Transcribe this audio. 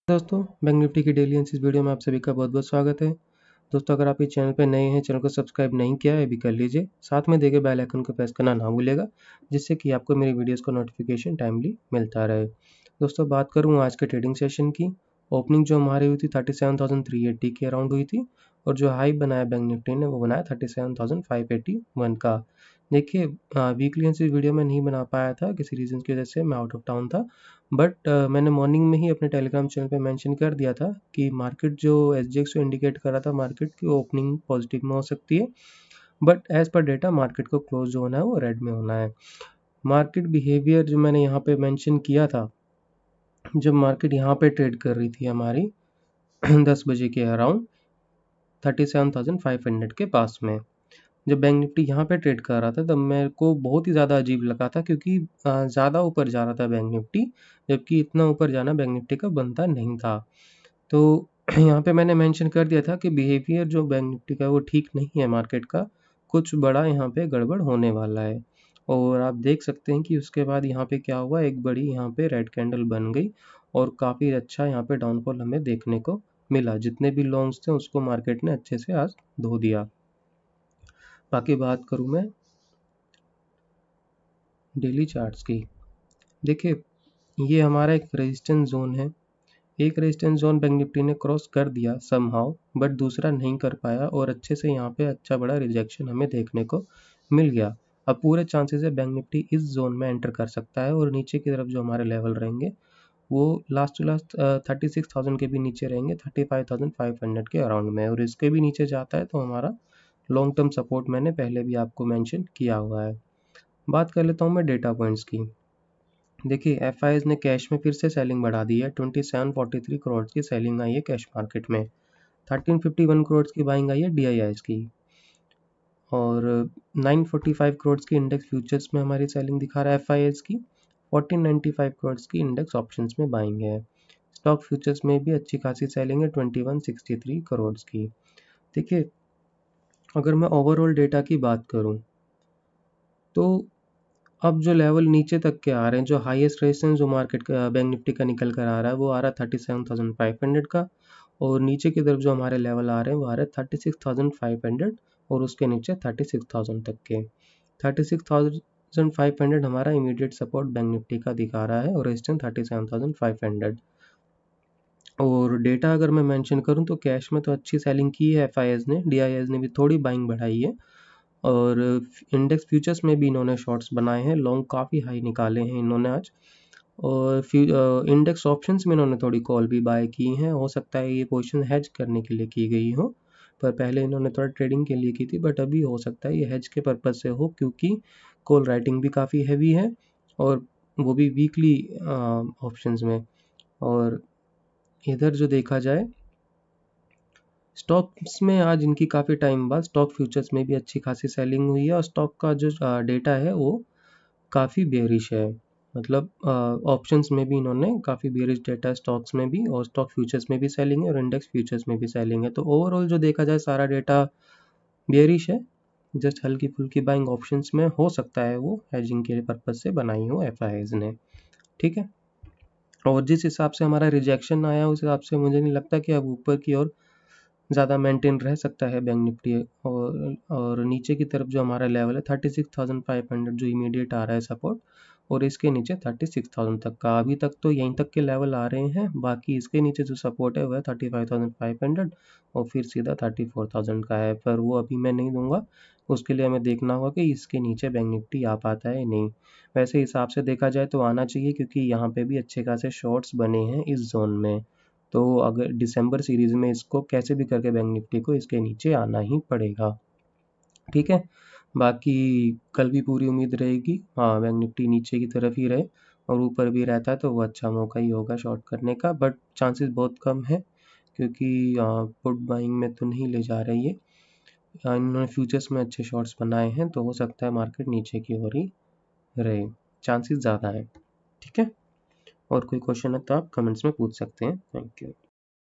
दोस्तों, bank Nifty की daily analysis video में आप सभी का बहुत-बहुत स्वागत है। दोस्तों, अगर आप इस चैनल पे नए हैं, चैनल को सब्सक्राइब नहीं किया है, अभी कर लीजिए। साथ में दिए गए बेल आइकन को प्रेस करना ना भूलिएगा, जिससे कि आपको मेरी वीडियोज़ का नोटिफिकेशन टाइमली मिलता रहे। दोस्तों, बात करूँ आज के ट्रेडिंग सेशन की, ओपनिंग जो हमारी हुई थी 37,380 के अराउंड हुई थी और जो हाई बनाया बैंक निफ्टी ने वो बनाया 37,581 का। देखिए वीकली एनालिसिस वीडियो मैं नहीं बना पाया था, किसी रीज़न की वजह से मैं आउट ऑफ टाउन था। बट मैंने मॉर्निंग में ही अपने टेलीग्राम चैनल पे मेंशन कर दिया था कि मार्केट जो एसजीएक्स को इंडिकेट कर रहा था मार्केट की ओपनिंग पॉजिटिव में हो सकती है, but as per data market को क्लोज जो होना है वो रेड में होना है। मार्केट बिहेवियर जो मैंने यहाँ पे मेंशन किया था, जब मार्केट यहाँ पे ट्रेड कर रही थी हमारी 10 बजे के अराउंड 37,500 के पास में, जब बैंक निफ्टी यहाँ पे ट्रेड कर रहा था तब मेरे को बहुत ही ज़्यादा अजीब लगा था, क्योंकि ज़्यादा ऊपर जा रहा था बैंक निफ्टी, जबकि इतना ऊपर जाना बैंक निफ्टी का बनता नहीं था। तो यहाँ पे मैंने मेंशन कर दिया था कि बिहेवियर जो बैंक निफ्टी का वो ठीक नहीं है मार्केट का, कुछ बड़ा यहाँ पे गड़बड़ होने वाला है। और आप देख सकते हैं कि उसके बाद यहाँ पे क्या हुआ, एक बड़ी यहाँ पे रेड कैंडल बन गई और काफ़ी अच्छा यहाँ पे डाउनफॉल हमें देखने को मिला। जितने भी लॉन्ग्स थे उसको मार्केट ने अच्छे से आज धो दिया। बाकी बात करूँ मैं डेली चार्ट्स की, देखिए ये हमारा एक रेजिस्टेंस जोन है। एक रेजिस्टेंस जोन बैंक निफ्टी ने क्रॉस कर दिया समहाउ, बट दूसरा नहीं कर पाया और अच्छे से यहाँ पे अच्छा बड़ा रिजेक्शन हमें देखने को मिल गया। अब पूरे चांसेस है बैंक निफ्टी इस जोन में एंटर कर सकता है और नीचे की तरफ जो हमारे लेवल रहेंगे वो लास्ट टू लास्ट 36,000 के भी नीचे रहेंगे, 35,500 के अराउंड में, और इसके भी नीचे जाता है तो हमारा लॉन्ग टर्म सपोर्ट मैंने पहले भी आपको मेंशन किया हुआ है। बात कर लेता हूँ मैं डेटा पॉइंट्स की। देखिए एफआईएस ने कैश में फिर से सेलिंग बढ़ा दी है। 2743 करोड़ की सेलिंग आई है कैश मार्केट में। 1351 करोड़ की बाइंग आई है डीआईआईएस की, और 945 करोड़ की इंडेक्स फ्यूचर्स में हमारी सेलिंग दिखा रहा है एफआईएस की। 1495 करोड़ की इंडेक्स ऑप्शंस में बाइंग है। स्टॉक फ्यूचर्स में भी अच्छी खासी सेलिंग है 2163 करोड़ की। देखिए अगर मैं ओवरऑल डेटा की बात करूं तो अब जो लेवल नीचे तक के आ रहे हैं, जो हाईएस्ट रेजिस्टेंस जो मार्केट का बैंक निफ्टी का निकल कर आ रहा है वो आ रहा है 37,500 का, और नीचे की तरफ जो हमारे लेवल आ रहे हैं वो आ रहे हैं 36,500 और उसके नीचे 36,000 तक के। 36,500 हमारा इमीडिएट सपोर्ट बैंक निफ्टी का दिखा रहा है और रेजिस्टेंस 37,500। और डेटा अगर मैं मेंशन करूं तो कैश में तो अच्छी सेलिंग की है एफआईएस ने, डीआईआईएस ने भी थोड़ी बाइंग बढ़ाई है, और इंडेक्स फ्यूचर्स में भी इन्होंने शॉर्ट्स बनाए हैं, लॉन्ग काफ़ी हाई निकाले हैं इन्होंने आज, और इंडेक्स ऑप्शंस में इन्होंने थोड़ी कॉल भी बाय की हैं। हो सकता है ये पोजीशन हेज करने के लिए की गई हो, पर पहले इन्होंने थोड़ा ट्रेडिंग के लिए की थी, बट अभी हो सकता है ये हेज के पर्पज़ से हो, क्योंकि कॉल राइटिंग भी काफ़ी हैवी है और वो भी वीकली ऑप्शंस में। और इधर जो देखा जाए स्टॉक्स में आज इनकी काफ़ी टाइम बाद स्टॉक फ्यूचर्स में भी अच्छी खासी सेलिंग हुई है, और स्टॉक का जो डेटा है वो काफ़ी बेयरिश है। मतलब ऑप्शंस में भी इन्होंने काफ़ी बेयरिश डेटा, स्टॉक्स में भी और स्टॉक फ्यूचर्स में भी सेलिंग है और इंडेक्स फ्यूचर्स में भी सेलिंग है। तो ओवरऑल जो देखा जाए सारा डेटा बेयरिश है, जस्ट हल्की फुल्की बाइंग ऑप्शंस में हो सकता है वो हेजिंग के पर्पज से बनाई हो एफआईआईज ने। ठीक है, और जिस हिसाब से हमारा रिजेक्शन आया उस हिसाब से मुझे नहीं लगता कि अब ऊपर की ओर ज़्यादा मेंटेन रह सकता है बैंक निफ्टी, और नीचे की तरफ जो हमारा लेवल है 36,500 जो इमीडिएट आ रहा है सपोर्ट, और इसके नीचे 36,000 तक का, अभी तक तो यहीं तक के लेवल आ रहे हैं। बाकी इसके नीचे जो सपोर्ट है वह है 35,500 और फिर सीधा 34,000 का है, पर वो अभी मैं नहीं दूंगा। उसके लिए हमें देखना होगा कि इसके नीचे बैंक निफ्टी आ पाता है नहीं। वैसे हिसाब से देखा जाए तो आना चाहिए, क्योंकि यहाँ पे भी अच्छे खासे शॉर्ट्स बने हैं इस जोन में। तो अगर दिसंबर सीरीज में इसको कैसे भी करके बैंक निफ्टी को इसके नीचे आना ही पड़ेगा। ठीक है, बाकी कल भी पूरी उम्मीद रहेगी हाँ बैंक निफ्टी नीचे की तरफ ही रहे, और ऊपर भी रहता है तो वो अच्छा मौका ही होगा शॉर्ट करने का, बट चांसेस बहुत कम है, क्योंकि पुट बाइंग में तो नहीं ले जा रही है। इन्होंने फ्यूचर्स में अच्छे शॉर्ट्स बनाए हैं, तो हो सकता है मार्केट नीचे की ओर ही रहे, चांसेस ज़्यादा है। ठीक है, और कोई क्वेश्चन है तो आप कमेंट्स में पूछ सकते हैं। Thank you.